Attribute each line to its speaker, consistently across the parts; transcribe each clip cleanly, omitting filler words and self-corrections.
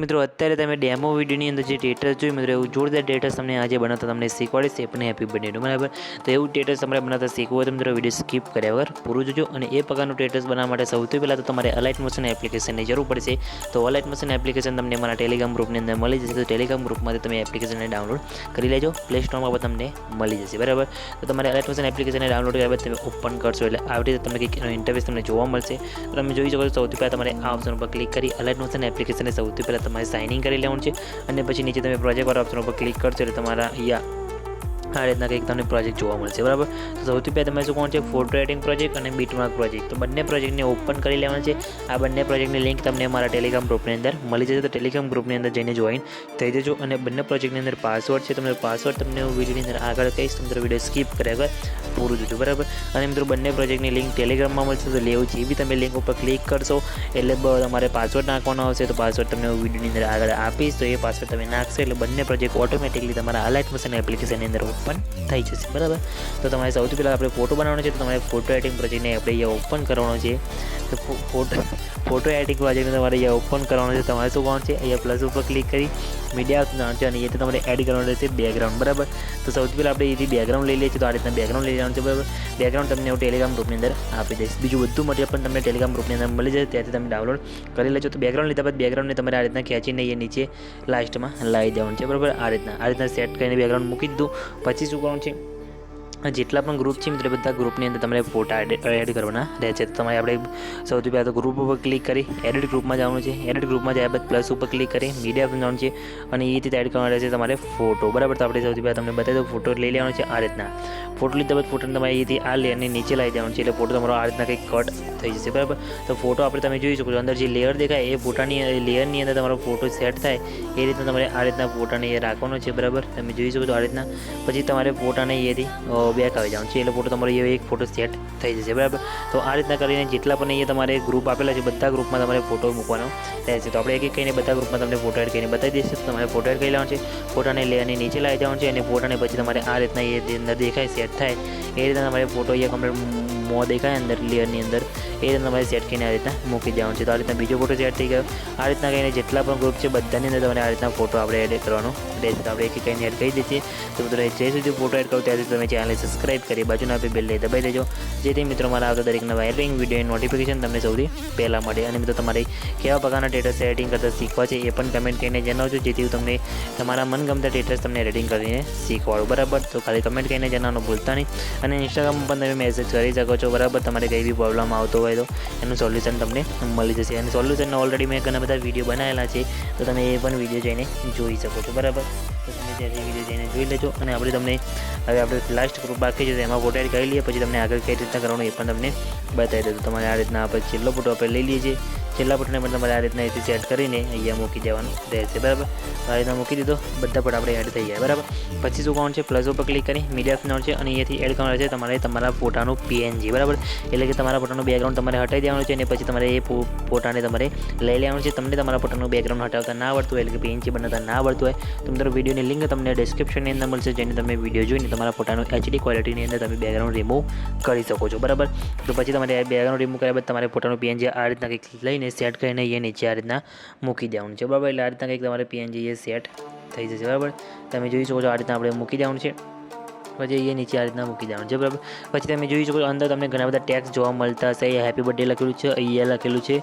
Speaker 1: મિત્રો અત્યારે તમે ડેમો વિડીયોની અંદર જે ટેટસ જોયું મિત્રો એવું જોરદાર ટેટસ તમને આજે બનાવતા તમને શીખવાડીશ એ પણ હેપી બર્થડે બરાબર। તો એવું ટેટસ તમારે બનાવતા શીખવું હોય તો મિત્રો વિડીયો સ્કીપ કર્યા વગર પૂરું જોજો। અને એ પ્રકારનું ટેટસ બનાવવા માટે સૌથી પહેલાં તો તમારે અલાઇટ મોશન એપ્લિકેશનની જરૂર પડશે। તો અલાઇટ મોશન એપ્લિકેશન તમને મારા ટેલિગ્રામ ગ્રુપની અંદર મળી જશે। તો ટેલિગ્રામ ગ્રુપમાંથી તમે એપ્લિકેશનને ડાઉનલોડ કરી લેજો, પ્લે સ્ટોરમાં પણ તમને મળી જશે બરાબર। તો તમારે અલાઇટ મોશન એપ્લિકેશનને ડાઉનલોડ કર્યા બાદ તમે ઓપન કરશો એટલે આવી રીતે તમને કંઈક ઇન્ટરફેસ તમને જોવા મળશે। તો તમે જોઈ શકો છો સૌથી પહેલાં તમારે આ ઓપ્શન ઉપર ક્લિક કરી અલાઇટ મોશન એપ્લિકેશનને સૌથી પહેલાં તમારે સાઇન ઇન કરી લેવાનું છે। અને પછી નીચે તમે પ્રોજેક્ટ વાળા ઓપ્શન ઉપર ક્લિક કરશો એટલે તમારા અહીંયા આ રીતના કંઈક તમને પ્રોજેક્ટ જોવા મળશે બરાબર। તો સૌથી પહેલાં તમે શું કોણ છે ફોટો એડિટિંગ પ્રોજેક્ટ અને બીટમાર્ક પ્રોજેક્ટ, તો બંને પ્રોજેક્ટને ઓપન કરી લેવાના છે। આ બંને પ્રોજેક્ટની લિંક તમને મારા ટેલિગ્રામ ગ્રુપની અંદર મળી જશે। તો ટેલિગ્રામ ગ્રુપની અંદર જઈને જોઈન થઈ જજો। અને બંને પ્રોજેક્ટની અંદર પાસવર્ડ છે, તમને પાસવર્ડ તમને હું વિડીયોની અંદર આગળ કહીશ, તમે વિડીયો સ્કીપ કર્યા વગર પૂરું જોજો બરાબર। અને મિત્રો બંને પ્રોજેક્ટની લિંક ટેલિગ્રામમાં મળશે, તો લેવું જે બી તમે લિંક ઉપર ક્લિક કરશો એટલે તમારે પાસવર્ડ નાખવાનો આવશે। તો પાસવર્ડ તમને હું વિડીયોની અંદર આગળ આપીશ, તો એ પાસવર્ડ તમે નાખશો એટલે બંને પ્રોજેક્ટ ઓટોમેટિકલી તમારા અલાઇટ મોશન એપ્લિકેશનની અંદર ઓપન થઈ જશે બરાબર। તો તમારે સૌથી પહેલાં આપણે ફોટો બનાવવાનો છે, તો તમારે ફોટો એડિટિંગ પ્રોજેક્ટને આપણે અહીંયા ઓપન કરવાનો છે। તો ફોટો એડિટિંગ પ્રોજેક્ટને તમારે અહીંયા ઓપન કરવાનો છે। તમારે શું કરવાનું છે અહીંયા પ્લસ ઉપર ક્લિક કરી મીડિયા જવાનું છે અને એ તમારે એડ કરવાનું રહેશે બેકગ્રાઉન્ડ બરાબર। તો સૌથી પહેલાં આપણે એથી બેકગ્રાઉન્ડ લઈ લઈએ છીએ, તો આ રીતના બેકગ્રાઉન્ડ લઈ લેવાનું છે બરાબર। બેકગ્રાઉન્ડ તમને હું ટેલિગ્રામ ગ્રુપની અંદર આપી દઈશ, બીજું બધું મટીરિયલ પણ તમને ટેલિગ્રામ ગ્રુપની અંદર મળી જશે, ત્યાંથી તમે ડાઉનલોડ કરી લેજો। તો બેકગ્રાઉન્ડ લીધા બાદ બેકગ્રાઉન્ડને તમારે આ રીતના ખેંચીને એ નીચે લાસ્ટમાં લાવી દેવાનું છે બરાબર। આ રીતના સેટ કરીને બેકગ્રાઉન્ડ મૂકી દીધું પછી શું કરવાનું છે જેટલા પણ ગ્રુપ છે મિત્રો બધા ગ્રુપની અંદર તમારે ફોટા એડ કરવાના રહેશે। તો તમારે આપણે સૌથી પહેલાં તો ગ્રુપ ઉપર ક્લિક કરી એડિટ ગ્રુપમાં જવાનું છે। એડિટ ગ્રુપમાં જાય બાદ પ્લસ ઉપર ક્લિક કરી મીડિયા પર જવાનું છે અને એ રીતે એડ કરવાના રહેશે તમારે ફોટો બરાબર। તો આપણે સૌથી પહેલાં તમને બતાવી દો ફોટો લઈ લેવાનો છે આ રીતના। ફોટો લીધા બાદ ફોટોને તમારે અહીંથી આ લેયરની નીચે લાવી દેવાનું છે એટલે ફોટો તમારો આ રીતના કંઈક કટ થઈ જશે બરાબર। તો ફોટો આપણે તમે જોઈ શકો છો અંદર જે લેયર દેખાય એ ફોટાની લેયરની અંદર તમારો ફોટો સેટ થાય એ રીતના તમારે આ રીતના ફોટાને એ રાખવાનો છે બરાબર। તમે જોઈ શકો છો આ રીતના પછી તમારે ફોટાને અહીંયાથી બેક આવી જવાનું છે એટલે ફોટો તમારો એક ફોટો સેટ થઈ જશે બરાબર। તો આ રીતના કરીને જેટલા પણ અહીંયા તમારે ગ્રુપ આપેલા છે બધા ગ્રુપમાં તમારે ફોટો મૂકવાનો રહેશે। તો આપણે એક એક કહીને બધા ગ્રુપમાં તમને ફોટો એડ કરીને બતાવી દઈશું। તો તમારે ફોટો એડ કરી લેવાનો છે, ફોટાને લેયરની નીચે લાવી દેવાનું છે અને ફોટાને પછી તમારે આ રીતના એ અંદર દેખાય સેટ થાય એ રીતના તમારે ફોટો અહીંયા કમ્પ્લીટ મોં દેખાય અંદર લેયરની અંદર એ રીતના તમારે સેટ કરીને આ રીતના મૂકી દેવાનું છે। તો આ રીતના બીજો ફોટો સેટ થઈ ગયો। આ રીતના કહીને જેટલા પણ ગ્રુપ છે બધાની અંદર તમારે આ રીતના ફોટો આપણે એડ કરવાનો રહેશે। તો આપણે એક એક કહીને એડ કરી દઈએ તો મિત્રો જે સુધી ફોટો એડ કરો ત્યાંથી તમે ચેનલને સબસ્ક્રાઈબ કરી બાજુના આપી બેલ દબાવી દેજો, જેથી મિત્રો મારા આવતા દરેકના વાયરિંગ વિડીયોની નોટિફિકેશન તમને સૌથી પહેલાં મળે। અને મિત્રો તમારે કેવા પ્રકારના ટેટસ એડિટિંગ કરતા શીખવા છે એ પણ કમેન્ટ કરીને જણાવજો, જેથી હું તમને તમારા મનગમતા ટેટસ તમને એડિટિંગ કરીને શીખવાડું બરાબર। તો ખાલી કમેન્ટ કરીને જણાવવાનું ભૂલતા નહીં અને ઇન્સ્ટાગ્રામમાં પણ તમે મેસેજ કરી શકો છો બરાબર। તમારે કંઈ બી પ્રોબ્લેમ આવતો હોય તો એનું સોલ્યુશન તમને મળી જશે અને સોલ્યુશનનો ઓલરેડી મેં ઘણા બધા વિડીયો બનાવેલા છે, તો તમે એ પણ વિડીયો જઈને જોઈ શકો છો બરાબર। તો તમે ત્યાંથી વિડીયો જઈને જોઈ લેજો અને આપણે તમને હવે આપણે લાસ્ટ ગ્રુપ બાકી છે એમાં ફોટો એડ કરી લઈએ, પછી તમને આગળ કઈ રીતના કરવાનું એ પણ તમને બતાવી દઉં। તમારે આ રીતના આપણે છેલ્લો ફોટો આપણે લઈ લઈએ છીએ, છેલ્લા ફોટોને પણ તમારે આ રીતના રીતે સેટ કરીને અહીંયા મૂકી દેવાનું રહેશે બરાબર। આ રીતના મૂકી દીધો બધા ફોટો આપણે એડ થઈ જાય બરાબર। પછી શું કરવાનું છે પ્લસ ઉપર ક્લિક કરી મીડિયા કરવાનું છે અને અહીંયાથી એડ કરવાનું છે તમારે તમારા ફોટાનું PNG બરાબર, એટલે કે તમારા ફોટાનું બેકગ્રાઉન્ડ તમારે હટાવી દેવાનું છે અને પછી તમારે એ ફોટાને તમારે લઈ લેવાનું છે। તમને તમારા ફોટાનું બેકગ્રાઉન્ડ હટાવતા ના આવડતું હોય એટલે કે PNG બનાવતા ના આવડતું હોય તો મિત્રો વિડીયોની લિંક તમને ડિસ્ક્રિપ્શનની અંદર મળશે, જેને તમે વિડીયો જોઈને તમારા ફોટાનું HD ક્વોલિટીની અંદર તમે બેકગ્રાઉન્ડ રિમૂવ કરી શકો છો બરાબર। તો પછી તમારે બેકગ્રાઉન્ડ રિમૂવ કર્યા બાદ તમારે ફોટાનું PNG આ રીતના કંઈક લઈને સેટ કરીને અહીંયા નીચે આ રીતના મૂકી દેવાનું છે બરાબર। એટલે આ રીતના કંઈક તમારે PNG એ સેટ થઈ જશે બરાબર। તમે જોઈ શકો છો આ રીતના આપણે મૂકી દેવાનું છે, પછી અહીંયા નીચે આ રીતના મૂકી દેવાનું છે બરાબર। પછી તમે જોઈ શકો છો અંદર તમને ઘણા બધા ટેક્સ જોવા મળતા હશે। અહીંયા હેપી બર્થડે લખેલું છે, અહીંયા લખેલું છે,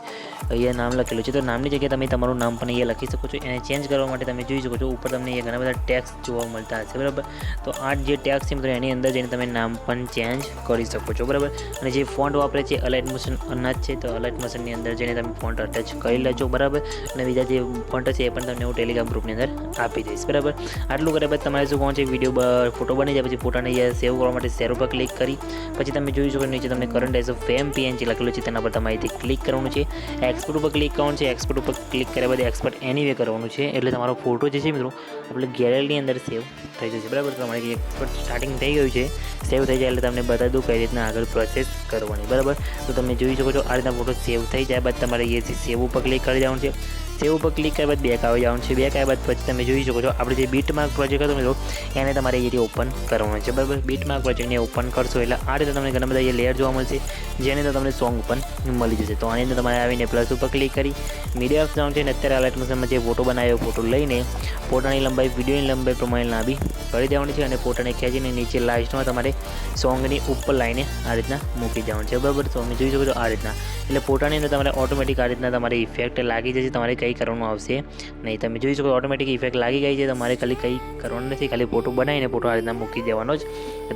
Speaker 1: અહીંયા નામ લખેલું છે, તો નામની જગ્યાએ તમે તમારું નામ પણ અહીંયા લખી શકો છો। એને ચેન્જ કરવા માટે તમે જોઈ શકો છો ઉપર તમને અહીંયા ઘણા બધા ટેક્સ જોવા મળતા હશે બરાબર। તો આ જે ટેક્સ છે મિત્રો એની અંદર જઈને તમે નામ પણ ચેન્જ કરી શકો છો બરાબર। અને જે ફોન્ટ વાપરે છે અલાઇટ મોશન અનાજ છે, તો અલાઇટ મોશનની અંદર જઈને તમે ફોન્ટ અટેચ કરી લેજો બરાબર। અને બીજા જે ફોન્ટ છે એ પણ તમને હું ટેલિગ્રામ ગ્રુપની અંદર આપી દઈશ બરાબર। આટલું કર્યા બાદ તમારે શું કહું છે વિડીયો ફોટો બની જાય પછી ફોટાને સેવ કરવા માટે શેર ઉપર ક્લિક કરી પછી તમે જોઈ શકો નીચે તમને current as a fame PNG લખેલું છે, તેના પર તમારે અહીંથી ક્લિક કરવાનું છે, એક્સપોર્ટ ઉપર ક્લિક કરવાનું છે। એક્સપોર્ટ ઉપર ક્લિક કર્યા બાદ એક્સપોર્ટ એનીવે કરવાનું છે, એટલે તમારો ફોટો જે છે મિત્રો આપણે ગેલેરીની અંદર સેવ થઈ જશે બરાબર। તમારે એક્સપોર્ટ સ્ટાર્ટિંગ થઈ ગયું છે, સેવ થઈ જાય એટલે તમને બતાવી દઉં કઈ રીતના આગળ પ્રોસેસ કરવાની બરાબર। તો તમે જોઈ શકો છો આ રીતના ફોટો સેવ થઈ જાય બાદ તમારે અહીંયાથી સેવ ઉપર ક્લિક કરી દેવાનું છે। સેવ ઉપર ક્લિક કર્યા બાદ બેક આવી જવાનું છે. બેક આવ્યા બાદ પછી તમે જોઈ શકો છો આપણે જે બીટમાર્ક પ્રોજેક્ટ હતો મિત્રો એને તમારે અહીંયાથી ઓપન કરવાનો છે. બરાબર, બીટમાર્ક પ્રોજેક્ટને ઓપન કરશો એટલે આ રીતે તમને ઘણા બધા અહીંયા લેયર જોવા મળશે, જેની અંદર તમને સોંગ પણ મળી જશે. તો આની અંદર તમારે આવીને પ્લસ ઉપર ક્લિક કરી મીડિયા ઓફ સાઉન્ડ છે ને અત્યારે આ મોશનમાં જે ફોટો બનાવ્યો ફોટો લઈને ફોટાની લંબાઈ વિડીયોની લંબાઈ પ્રમાણે લાંબી કરી દેવાની છે અને ફોટાને ખેંચીને નીચે લાસ્ટમાં તમારે સોંગની ઉપર લાઈને આ રીતના મૂકી દેવાનું છે. બરાબર, તો તમે જોઈ શકો છો આ રીતના, એટલે ફોટાની અંદર તમારે ઓટોમેટિક આ રીતના તમારી ઇફેક્ટ લાગી જશે, તમારે કંઈ કરવાનું આવશે નહીં. તમે જોઈ શકો ઓટોમેટિક ઇફેક્ટ લાગી ગઈ છે, તમારે ખાલી કંઈ કરવાનું નથી, ખાલી ફોટો બનાવીને ફોટો આ રીતના મૂકી દેવાનો જ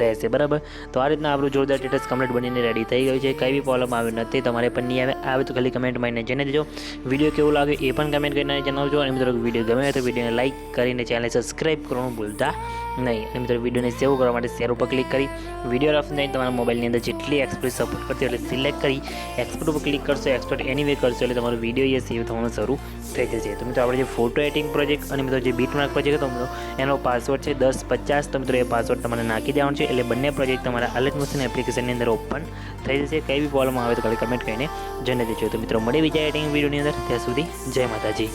Speaker 1: રહેશે. બરાબર, તો આ રીતના આપણું જોરદાર સ્ટેટસ કમ્પ્લીટ બનીને રેડી થઈ ગયું છે. કંઈ બી પ્રોબ્લેમ આવે નથી, તમારે પણ નહીં આવે તો ખાલી કમેન્ટમાં એને જઈને દેજો. વિડીયો કેવું લાગે એ પણ કમેન્ટ કરીને જણાવજો. અને મિત્રો વિડીયો ગમે તો વિડીયોને લાઇક કરીને ચેનલને સબસ્ક્રાઈબ કરવાનું ભૂલતા નહીં. અને મિત્રો વિડીયોને સેવ કરવા માટે શેર ઉપર ક્લિક કરી વિડીયો ઓપ્શન જઈને તમારા મોબાઈલની અંદર જેટલી એક્સપોર્ટ સપોર્ટ કરતી એટલે સિલેક્ટ કરી એક્સપોર્ટ ઉપર ક્લિક કરશો. એક્સપોર્ટ એનીવે કરશો એટલે તમારો વિડીયો એ સેવ થવાનું શરૂ થઈ જશે. તો મિત્રો આપણે જે ફોટો એડિટિંગ પ્રોજેક્ટ અને મિત્રો જે બીટમાર્ક પ્રોજેક્ટ હતો મિત્રો એનો પાસવર્ડ છે 1050. તો મિત્રો એ પાસવર્ડ તમારે નાખી દેવાનો છે એટલે બંને પ્રોજેક્ટ તમારા અલર્ટ મોશન એપ્લિકેશનની અંદર ઓપન થઈ જશે. કંઈ બી પ્રોબ્લેમ આવે તો ખાલી કમેન્ટ કરીને જઈને દેજો. તો મિત્રો મળે બીજા એડિટિંગ વિડીયોની અંદર, ત્યાં સુધી જય માતાજી.